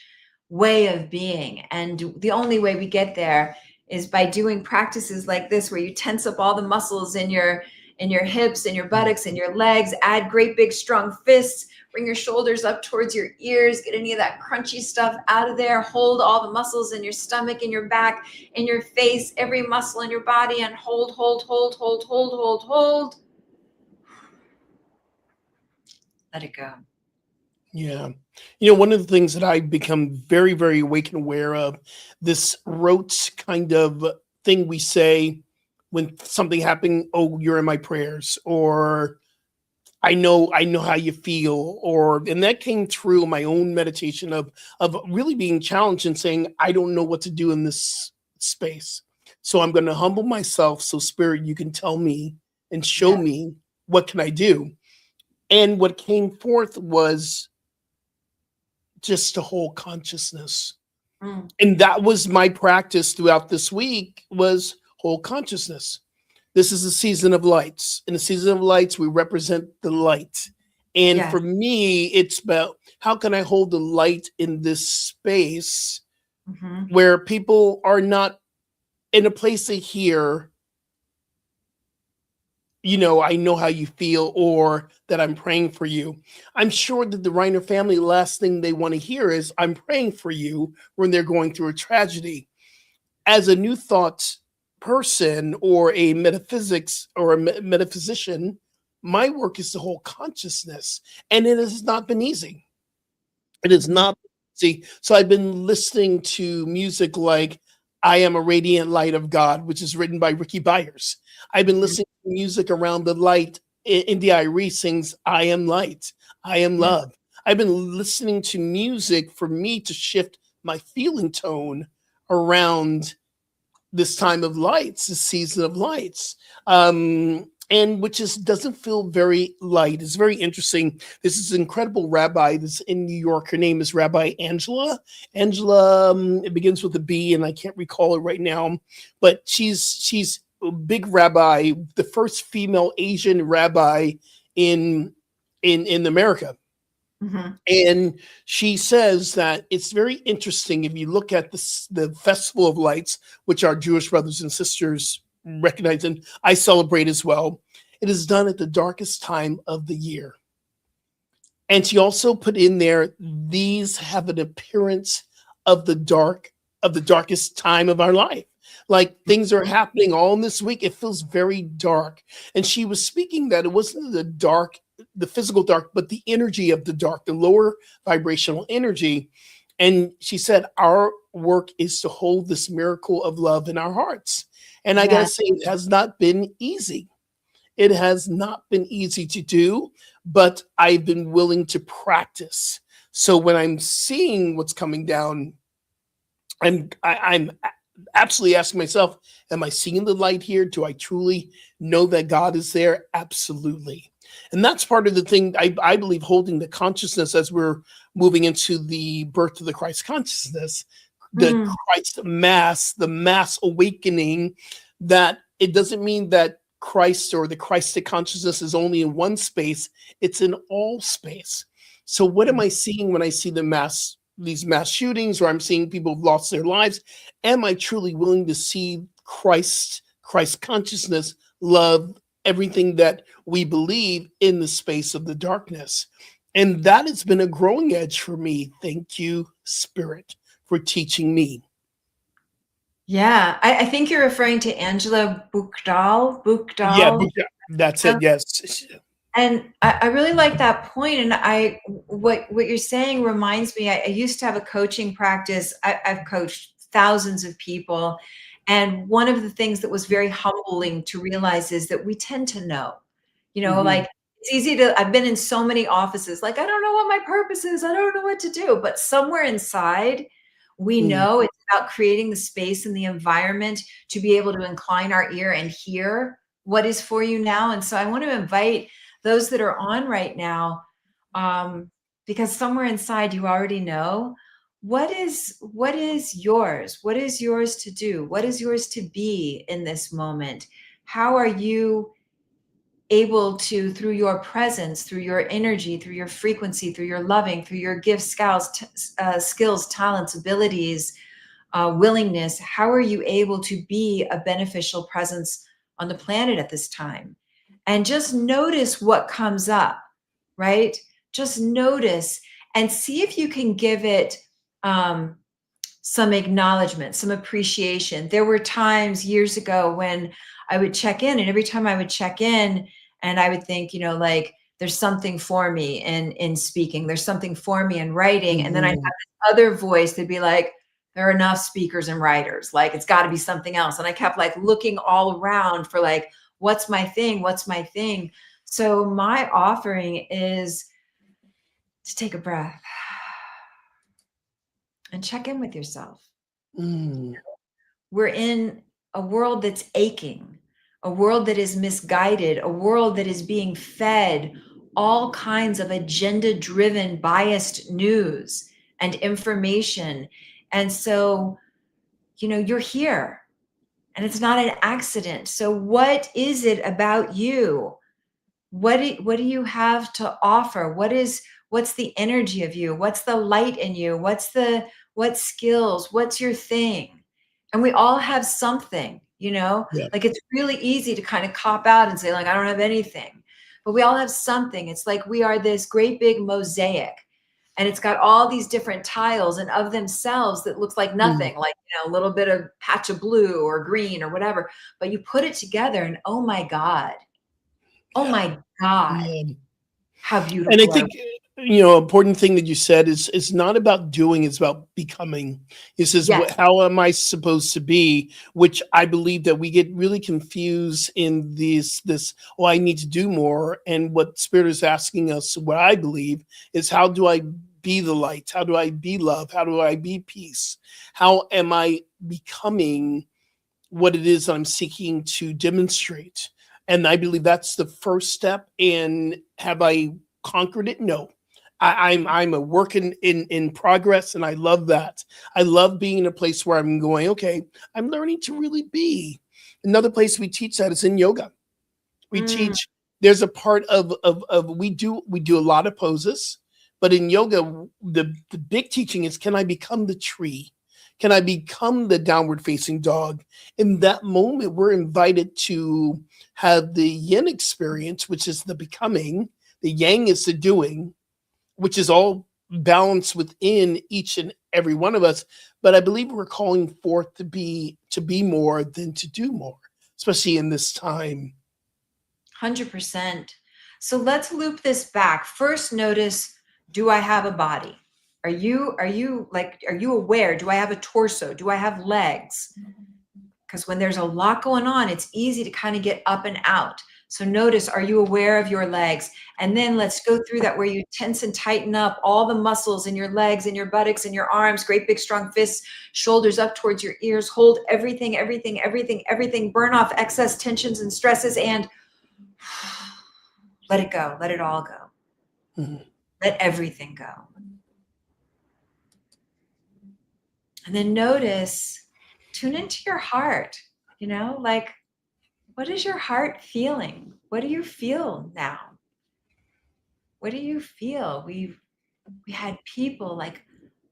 Speaker 2: way of being. And the only way we get there is by doing practices like this, where you tense up all the muscles in your hips and your buttocks and your legs, add great big strong fists, bring your shoulders up towards your ears, get any of that crunchy stuff out of there, hold all the muscles in your stomach, in your back, in your face, every muscle in your body, and hold, hold, hold, hold, hold, hold, hold. Let it go.
Speaker 3: Yeah. One of the things that I've become very, very awake and aware of, this rote kind of thing we say when something happened, oh, you're in my prayers, or I know how you feel, and that came through my own meditation of really being challenged and saying, I don't know what to do in this space. So I'm going to humble myself. So Spirit, you can tell me and show me what can I do. And what came forth was just a whole consciousness. And that was my practice throughout this week, was whole consciousness. This is a season of lights. In the season of lights, we represent the light. And
Speaker 2: Yes.
Speaker 3: for me, it's about how can I hold the light in this space
Speaker 2: Mhm.
Speaker 3: where people are not in a place to hear, I know how you feel, or that I'm praying for you. I'm sure that the Reiner family, last thing they want to hear is I'm praying for you when they're going through a tragedy. As a new thought person or a metaphysics or a metaphysician, my work is to hold consciousness, and it has not been easy. It is
Speaker 2: Mhm.
Speaker 3: not easy. So I've been listening to music like I Am a Radiant Light of God, which is written by Ricky Byers. I've been
Speaker 2: Mhm.
Speaker 3: listening to music around the light. India Irie sings I Am Light, I Am
Speaker 2: Yeah.
Speaker 3: Love. I've been listening to music for me to shift my feeling tone around this time of lights, this season of lights, and which is doesn't feel very light. It's very interesting. This is an incredible rabbi that's in New York. Her name is Rabbi Angela. Angela, it begins with a B, and I can't recall it right now, but she's a big rabbi, the first female Asian rabbi in in America.
Speaker 2: Mhm.
Speaker 3: And she says that it's very interesting if you look at the Festival of Lights, which our Jewish brothers and sisters recognize and I celebrate as well. It is done at the darkest time of the year. And she also put in there, these have an appearance of the darkest time of our life. Like things are happening all in this week. It feels very dark. And she was speaking that it wasn't the dark, the physical dark, but the energy of the dark, the lower vibrational energy. And she said, our work is to hold this miracle of love in our hearts. And I got to
Speaker 2: Yeah.
Speaker 3: say, it has not been easy. It has not been easy to do, but I've been willing to practice. So when I'm seeing what's coming down, I'm absolutely asking myself, am I seeing the light here? Do I truly know that God is there? Absolutely. And that's part of the thing I believe, holding the consciousness as we're moving into the birth of the Christ consciousness, the
Speaker 2: Mm.
Speaker 3: Christ mass, the mass awakening, that it doesn't mean that Christ or the Christic consciousness is only in one space, it's in all space. So what am I seeing when I see these mass shootings, or I'm seeing people have lost their lives? Am I truly willing to see Christ consciousness, love, everything that we believe in the space of the darkness? And that has been a growing edge for me. Thank you, Spirit, for teaching me.
Speaker 2: Yeah. I think you're referring to Angela Bookdahl.
Speaker 3: Yeah,
Speaker 2: Bookdahl.
Speaker 3: that's it. Yes.
Speaker 2: And I really like that point. And what you're saying reminds me, I used to have a coaching practice. I've coached thousands of people. And one of the things that was very humbling to realize is that we tend to know,
Speaker 3: Mhm.
Speaker 2: like it's easy to, I've been in so many offices, like, I don't know what my purpose is. I don't know what to do. But somewhere inside, we
Speaker 3: Mm.
Speaker 2: know it's about creating the space and the environment to be able to incline our ear and hear what is for you now. And so I want to invite those that are on right now, because somewhere inside you already know what is yours to do, what is yours to be in this moment. How are you able to, through your presence, through your energy, through your frequency, through your loving, through your gifts, skills, talents, abilities, willingness, how are you able to be a beneficial presence on the planet at this time? And just notice what comes up, right? Just notice and see if you can give it um, some acknowledgement, some appreciation. There were times years ago when I would check in, and every time I would check in, and I would think, like, there's something for me in speaking, there's something for me in writing. And then I have
Speaker 3: Mhm.
Speaker 2: this other voice that'd be like, there are enough speakers and writers, like it's got to be something else. And I kept like looking all around for like, what's my thing? What's my thing? So my offering is to take a breath and check in with yourself.
Speaker 3: Mm.
Speaker 2: We're in a world that's aching, a world that is misguided, a world that is being fed all kinds of agenda driven, biased news and information. And so, you're here. and it's not an accident. So what is it about you? What do you have to offer? What's the energy of you? What's the light in you? What skills? What's your thing? And we all have something,
Speaker 3: Yeah.
Speaker 2: like it's really easy to kind of cop out and say, like, I don't have anything. But we all have something. It's like we are this great big mosaic, and it's got all these different tiles, and of themselves that looks like
Speaker 3: Mm.
Speaker 2: nothing, like, a little bit of patch of blue or green or whatever. But you put it together and oh my God. Oh
Speaker 3: Yeah.
Speaker 2: my God,
Speaker 3: Yeah.
Speaker 2: how
Speaker 3: And I
Speaker 2: beautiful are
Speaker 3: think, important thing that you said is it's not about doing, it's about becoming. It says,
Speaker 2: yes.
Speaker 3: how am I supposed to be? Which I believe that we get really confused in oh, I need to do more. And what Spirit is asking us, what I believe, is how do I be the light? How do I be love? How do I be peace? How am I becoming what it is I'm seeking to demonstrate? And I believe that's the first step. And have I conquered it? No. I'm a work in progress, and I love that. I love being in a place where I'm going, okay, I'm learning to really be. Another place we teach that is in yoga. We
Speaker 2: Mm,
Speaker 3: teach there's a part of we do a lot of poses, but in yoga, the big teaching is, can I become the tree? Can I become the downward facing dog? In that moment, we're invited to have the yin experience, which is the becoming, the yang is the doing, which is all balanced within each and every one of us. But I believe we're calling forth to be more than to do more, especially in this time.
Speaker 2: 100%. So let's loop this back. First, notice, do I have a body? Are you aware? Do I have a torso? Do I have legs? Because when there's a lot going on, it's easy to kind of get up and out. So notice, are you aware of your legs? And then let's go through that where you tense and tighten up all the muscles in your legs and your buttocks and your arms, great big strong fists, shoulders up towards your ears. Hold everything, everything, everything, everything. Burn off excess tensions and stresses and let it go. Let it all go.
Speaker 3: Mhm.
Speaker 2: Let everything go. And then notice, tune into your heart, like, what is your heart feeling? What do you feel now? What do you feel? We had people, like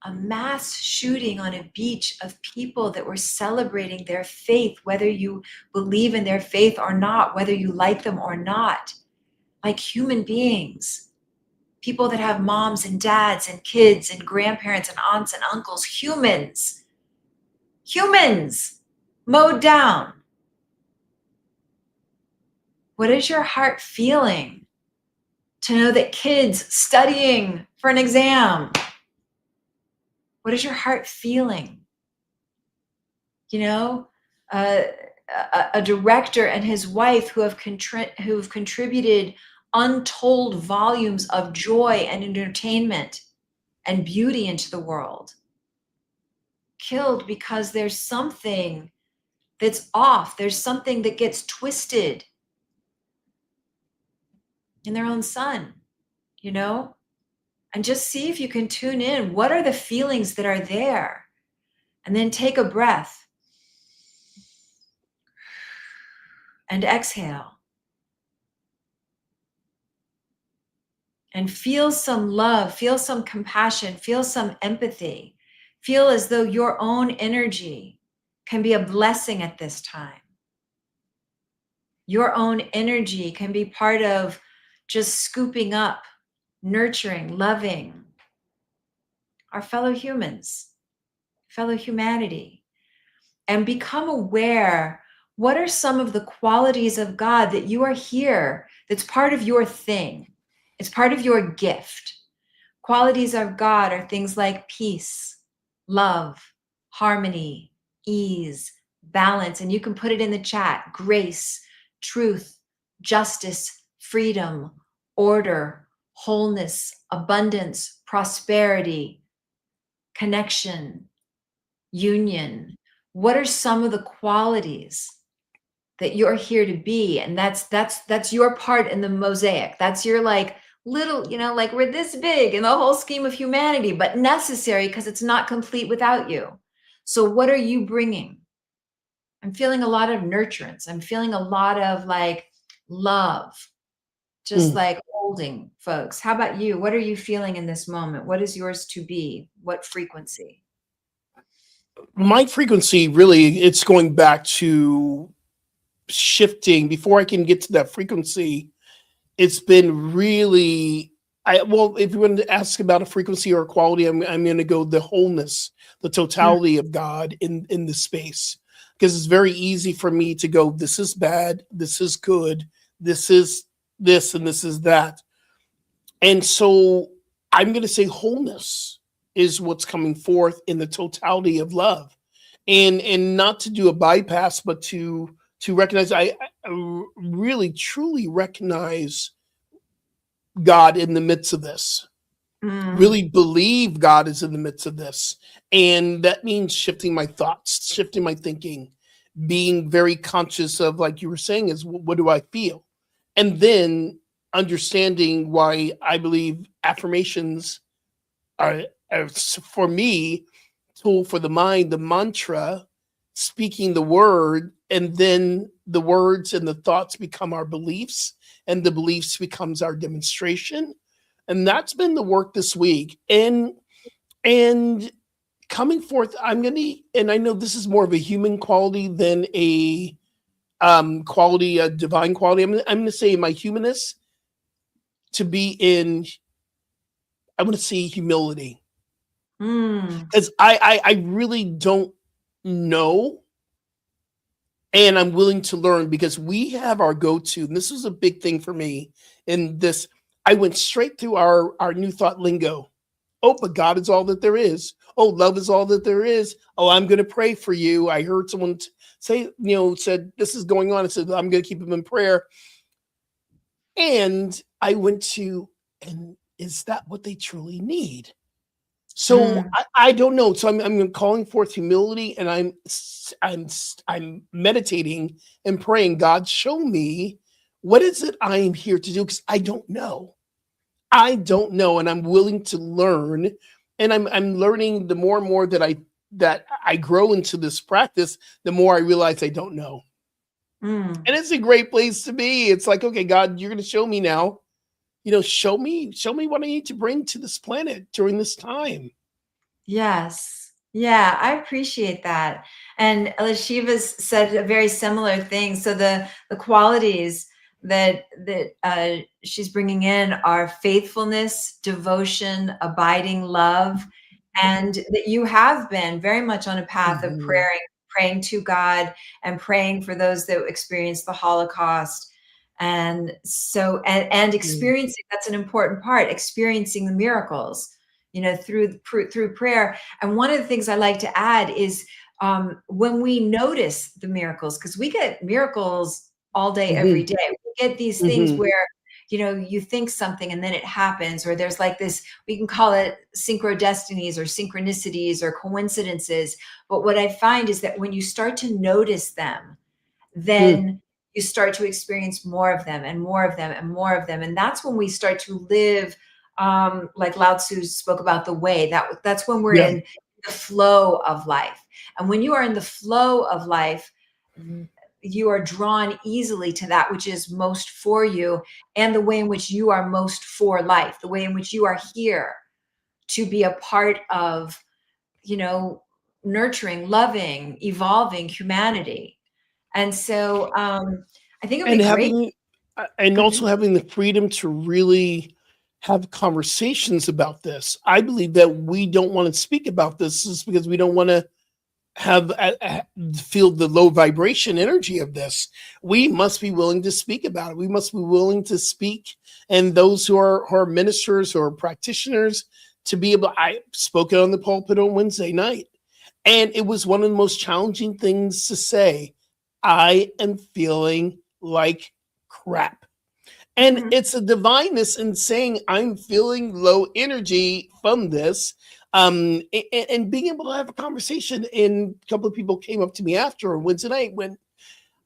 Speaker 2: a mass shooting on a beach of people that were celebrating their faith, whether you believe in their faith or not, whether you like them or not, like human beings, people that have moms and dads and kids and grandparents and aunts and uncles, humans mowed down. What is your heart feeling to know that kids studying for an exam? What is your heart feeling? A, a director and his wife who've contributed untold volumes of joy and entertainment and beauty into the world, killed because there's something that's off. There's something that gets twisted in their own son, and just see if you can tune in. What are the feelings that are there? And then take a breath and exhale and feel some love, feel some compassion, feel some empathy. Feel as though your own energy can be a blessing at this time. Your own energy can be part of just scooping up, nurturing, loving our fellow humans, fellow humanity, and become aware. What are some of the qualities of God that you are here, that's part of your thing? It's part of your gift. Qualities of God are things like peace, love, harmony, ease, balance, and you can put it in the chat: grace, truth, justice, freedom, order, wholeness, abundance, prosperity, connection, union. What are some of the qualities that you're here to be? And that's your part in the mosaic. That's your, like, little, like, we're this big in the whole scheme of humanity, but necessary because it's not complete without you. So what are you bringing? I'm feeling a lot of nurturance. I'm feeling a lot of like love, just
Speaker 3: Mm.
Speaker 2: like holding folks. How about you? What are you feeling in this moment? What is yours to be? What frequency?
Speaker 3: My frequency really, it's going back to shifting. Before I can get to that frequency, it's been really, I well, if you want to ask about a frequency or a quality, I'm going to go the wholeness, the
Speaker 2: Mm,
Speaker 3: totality of God in the space, because it's very easy for me to go, this is bad, this is good, this is this, and this is that. And so I'm going to say wholeness is what's coming forth in the totality of love, and not to do a bypass, but to recognize, I really truly recognize God in the midst of this.
Speaker 2: mm,
Speaker 3: Really believe God is in the midst of this. And that means shifting my thoughts, shifting my thinking, being very conscious of, like you were saying, is what do I feel? And then understanding why I believe affirmations are for me, tool for the mind, the mantra, speaking the word, and then the words and the thoughts become our beliefs, and the beliefs becomes our demonstration. And that's been the work this week. And coming forth, I'm gonna, and I know this is more of a human quality than a quality, a divine quality. I'm gonna say my humanness to be in, I'm gonna say humility,
Speaker 2: mm,
Speaker 3: because I really don't know, and I'm willing to learn, because we have our go-to, and this was a big thing for me in this. I went straight through our new thought lingo. Oh, but God is all that there is. Oh, love is all that there is. Oh, I'm going to pray for you. I heard someone say, said this is going on. I said, I'm going to keep him in prayer. And I went to, and is that what they truly need? So
Speaker 2: mm.
Speaker 3: I don't know. So I'm calling forth humility, and I'm meditating and praying. God, show me, what is it I am here to do, because I don't know. I don't know, and I'm willing to learn. And I'm learning, the more and more that I grow into this practice, the more I realize I don't know.
Speaker 2: Mm.
Speaker 3: And it's a great place to be. It's like, okay, God, you're going to show me now. Show me what I need to bring to this planet during this time.
Speaker 2: Yes. Yeah, I appreciate that. And Elishiva's said a very similar thing. So the qualities that she's bringing in are faithfulness, devotion, abiding love, and that you have been very much on a path of
Speaker 3: Mhm.
Speaker 2: praying to God and praying for those that experienced the Holocaust. And
Speaker 3: Mm.
Speaker 2: experiencing, that's an important part, experiencing the miracles, through prayer. And one of the things I like to add is, when we notice the miracles, because we get miracles all day, every
Speaker 3: Mhm.
Speaker 2: day. We get these things
Speaker 3: Mhm.
Speaker 2: where, you think something and then it happens, or there's like this, we can call it synchrodestinies or synchronicities or coincidences. But what I find is that when you start to notice them,
Speaker 3: Mm.
Speaker 2: then you start to experience more of them and more of them and more of them. And that's when we start to live, like Lao Tzu spoke about the way. That's when we're
Speaker 3: Yeah.
Speaker 2: in the flow of life. And when you are in the flow of life, you are drawn easily to that which is most for you, and the way in which you are most for life, the way in which you are here to be a part of, you know, nurturing, loving, evolving humanity. And so, I think it'll be
Speaker 3: And
Speaker 2: great.
Speaker 3: having and
Speaker 2: Go
Speaker 3: also
Speaker 2: ahead.
Speaker 3: having the freedom to really have conversations about this. I believe that we don't want to speak about this is because we don't want to have feel the low vibration energy of this. We must be willing to speak about it. We must be willing to speak, and those who are ministers or practitioners, to be able. I spoke it on the pulpit on Wednesday night, and it was one of the most challenging things to say. I am feeling like crap. And
Speaker 2: Mhm.
Speaker 3: it's a divineness in saying I'm feeling low energy from this, and being able to have a conversation. And a couple of people came up to me after Wednesday night when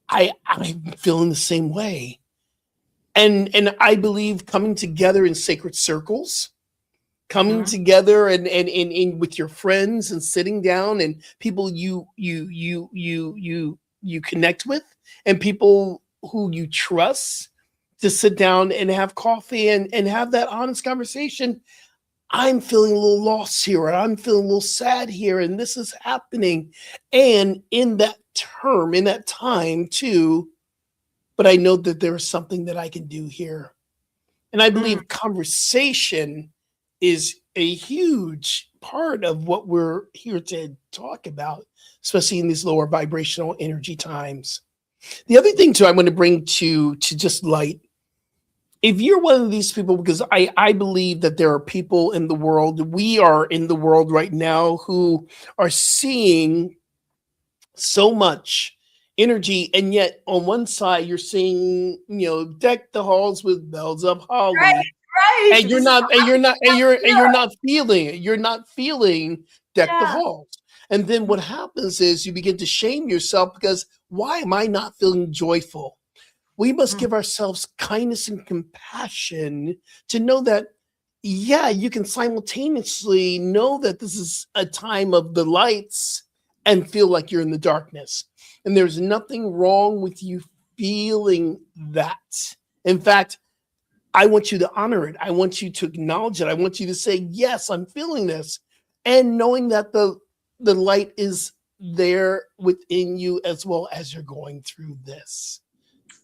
Speaker 3: I'm feeling the same way. And I believe coming together in sacred circles, coming
Speaker 2: Mhm.
Speaker 3: together and with your friends, and sitting down, and people you you connect with, and people who you trust to sit down and have coffee and have that honest conversation. I'm feeling a little lost here, and I'm feeling a little sad here, and this is happening. And in that term, in that time too, but I know that there is something that I can do here. And I
Speaker 2: Mm,
Speaker 3: believe conversation is a huge part of what we're here to talk about, especially in these lower vibrational energy times. The other thing too, I want to bring to just light. If you're one of these people, because I believe that there are people in the world, we are in the world right now who are seeing so much energy, and yet on one side you're seeing, deck the halls with bells of
Speaker 2: right,
Speaker 3: holly,
Speaker 2: right.
Speaker 3: and
Speaker 2: This is
Speaker 3: you're not feeling it. You're not feeling deck the
Speaker 2: yeah.
Speaker 3: halls. And then what happens is you begin to shame yourself because why am I not feeling joyful? We must
Speaker 2: Mm,
Speaker 3: give ourselves kindness and compassion to know that, yeah, you can simultaneously know that this is a time of the lights and feel like you're in the darkness. And there's nothing wrong with you feeling that. In fact, I want you to honor it. I want you to acknowledge it. I want you to say, yes, I'm feeling this. And knowing that the light is there within you as well as you're going through this.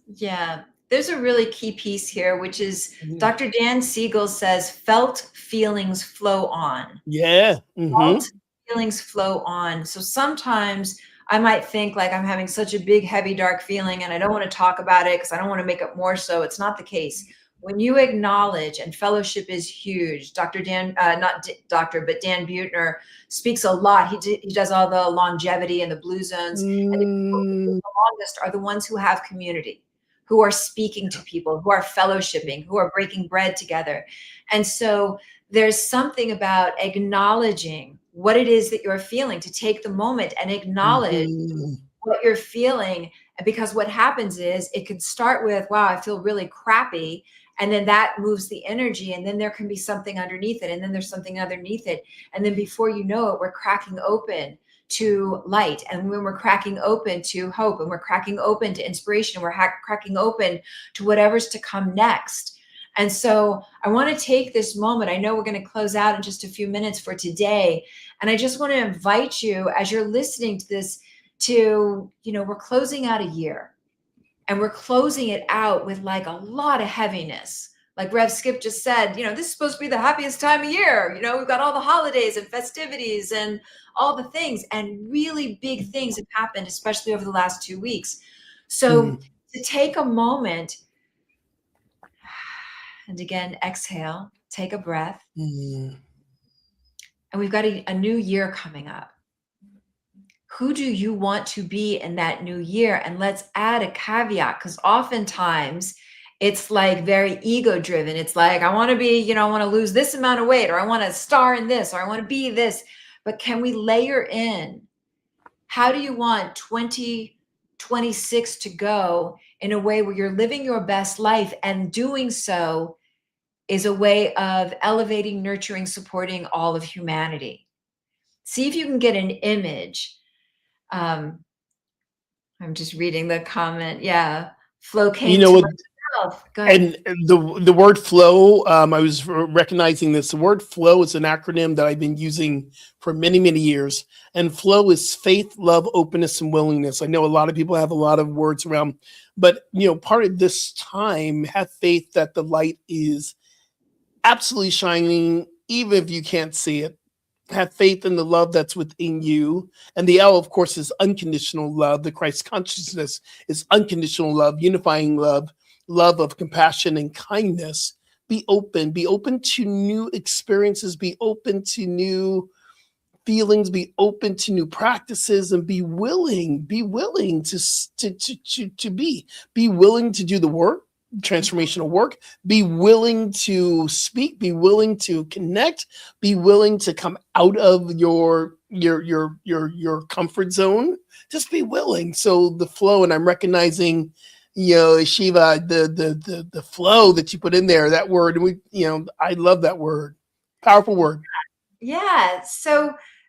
Speaker 2: yeah. There's a really key piece here, which is
Speaker 3: Mhm.
Speaker 2: Dr. Dan Siegel says, felt feelings flow on.
Speaker 3: Yeah.
Speaker 2: Felt
Speaker 3: Hmm.
Speaker 2: feelings flow on. So sometimes I might think like I'm having such a big, heavy, dark feeling and I don't want to talk about it because I don't want to make it more so. It's not the case. When you acknowledge, and fellowship is huge. Dr. Dan, not doctor, but Dan Buettner speaks a lot. He does all the longevity and the blue zones. And the people who live
Speaker 3: Mm,
Speaker 2: the longest are the ones who have community, who are speaking to people, who are fellowshipping, who are breaking bread together. And so there's something about acknowledging what it is that you're feeling, to take the moment and acknowledge
Speaker 3: mhm,
Speaker 2: what you're feeling. Because what happens is it could start with, wow, I feel really crappy. And then that moves the energy. And then there can be something underneath it. And then there's something underneath it. And then before you know it, we're cracking open to light. And when we're cracking open to hope, and we're cracking open to inspiration, we're cracking open to whatever's to come next. And so I want to take this moment. I know we're going to close out in just a few minutes for today. And I just want to invite you, as you're listening to this, to, we're closing out a year, and we're closing it out with like a lot of heaviness. Like Rev Skip just said, this is supposed to be the happiest time of year. We've got all the holidays and festivities and all the things, and really big things have happened, especially over the last 2 weeks. So
Speaker 3: mhm,
Speaker 2: to take a moment and again, exhale, take a breath,
Speaker 3: mhm,
Speaker 2: and we've got a new year coming up. Who do you want to be in that new year? And let's add a caveat, because oftentimes it's like very ego driven. It's like, I want to be, I want to lose this amount of weight, or I want to star in this, or I want to be this. But can we layer in, how do you want 2026 to go in a way where you're living your best life, and doing so is a way of elevating, nurturing, supporting all of humanity? See if you can get an image. um, I'm just reading the comment. Yeah. Flow
Speaker 3: You
Speaker 2: came
Speaker 3: know
Speaker 2: to
Speaker 3: what?
Speaker 2: myself. Good.
Speaker 3: And the word flow, I was recognizing this. The word flow is an acronym that I've been using for many, many years. And flow is faith, love, openness, and willingness. I know a lot of people have a lot of words around, but part of this time, have faith that the light is absolutely shining, even if you can't see it. Have faith in the love that's within you. And the L, of course, is unconditional love. The Christ consciousness is unconditional love, unifying love, love of compassion and kindness. Be open to new experiences, be open to new feelings, be open to new practices, and be willing be willing to do the work, transformational work, be willing to speak, be willing to connect, be willing to come out of your comfort zone. Just be willing. So the flow, and I'm recognizing, Shiva, the flow that you put in there, that word, and I love that word. Powerful word.
Speaker 2: Yeah.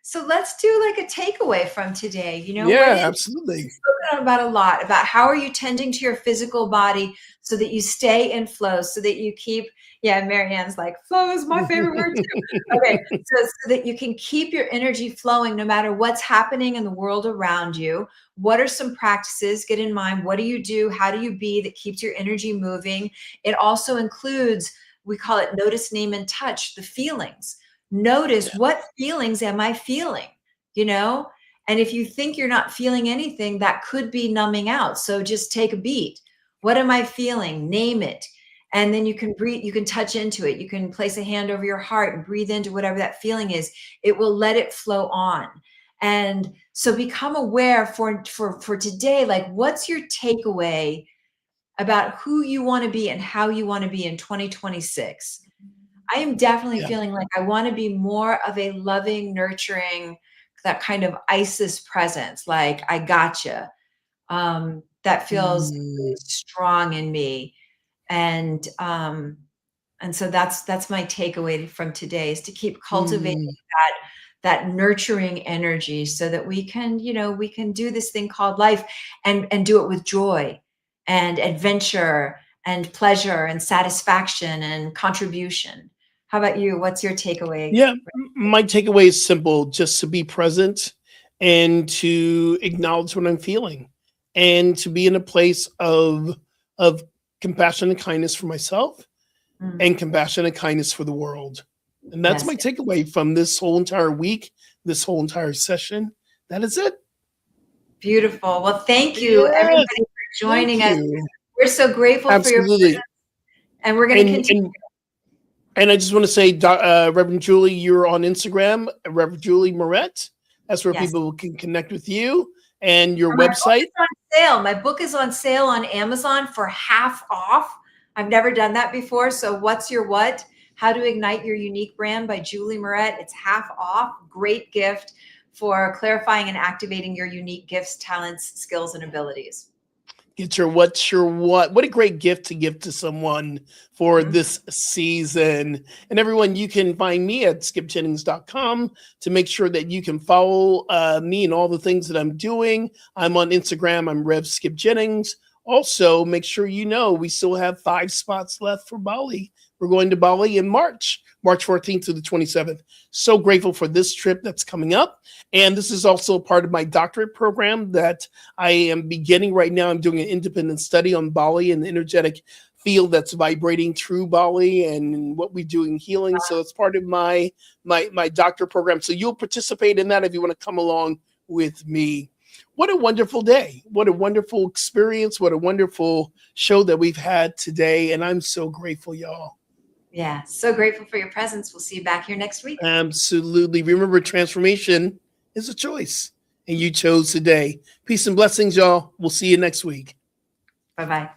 Speaker 2: So let's do like a takeaway from today. You know, what
Speaker 3: Yeah,
Speaker 2: is
Speaker 3: absolutely.
Speaker 2: spoken about a lot about how are you tending to your physical body so that you stay in flow, so that you keep, yeah, Marianne's like, flow is my favorite word too. Okay, so that you can keep your energy flowing no matter what's happening in the world around you. What are some practices? Get in mind, what do you do? How do you be that keeps your energy moving? It also includes, we call it notice, name, and touch, the feelings. Notice, what feelings am I feeling? You know, and if you think you're not feeling anything, that could be numbing out. So just take a beat. What am I feeling? Name it. And then you can breathe, you can touch into it. You can place a hand over your heart and breathe into whatever that feeling is. It will let it flow on. And so become aware for today, like, what's your takeaway about who you want to be and how you want to be in 2026? I am definitely
Speaker 3: Yeah.
Speaker 2: feeling like I want to be more of a loving, nurturing, that kind of ISIS presence. Like, I gotcha. That feels really
Speaker 3: Mm,
Speaker 2: strong in me. And so that's my takeaway from today, is to keep cultivating
Speaker 3: mm.
Speaker 2: that nurturing energy so that we can, we can do this thing called life, and do it with joy and adventure and pleasure and satisfaction and contribution. How about you? What's your takeaway?
Speaker 3: Yeah, my takeaway is simple: just to be present and to acknowledge what I'm feeling, and to be in a place of compassion and kindness for myself,
Speaker 2: Mm,
Speaker 3: and compassion and kindness for the world. And that's
Speaker 2: yes.
Speaker 3: my takeaway from this whole entire week, this whole entire session. That is it.
Speaker 2: Beautiful. Well, thank you everybody
Speaker 3: Yes,
Speaker 2: for
Speaker 3: thank
Speaker 2: joining us.
Speaker 3: you.
Speaker 2: We're so grateful for your
Speaker 3: Absolutely.
Speaker 2: presence, and we're going to
Speaker 3: And
Speaker 2: continue.
Speaker 3: and I just want to say, Reverend Julie, you're on Instagram, Reverend Julie Moret. That's where
Speaker 2: Yes.
Speaker 3: people can connect with you, and your
Speaker 2: My book
Speaker 3: website.
Speaker 2: is on sale. My book is on sale on Amazon for half off. I've never done that before. So, What's Your What? How to Ignite Your Unique Brand by Julie Moret. It's half off. Great gift for clarifying and activating your unique gifts, talents, skills, and abilities.
Speaker 3: Get your what's your what. What a great gift to give to someone for
Speaker 2: Mhm.
Speaker 3: this season. And everyone, you can find me at skipjennings.com to make sure that you can follow me and all the things that I'm doing. I'm on Instagram. I'm Rev Skip Jennings. Also, make sure you know we still have 5 spots left for Bali. We're going to Bali in March 14th to the 27th. So grateful for this trip that's coming up. And this is also part of my doctorate program that I am beginning right now. I'm doing an independent study on Bali and the energetic field that's vibrating through Bali and what we do in healing. So it's part of my doctorate program. So you'll participate in that if you want to come along with me. What a wonderful day. What a wonderful experience. What a wonderful show that we've had today. And I'm so grateful, y'all.
Speaker 2: Yeah. So grateful for your presence. We'll see you back here next week.
Speaker 3: Absolutely. Remember, transformation is a choice, and you chose today. Peace and blessings, y'all. We'll see you next week.
Speaker 2: Bye bye.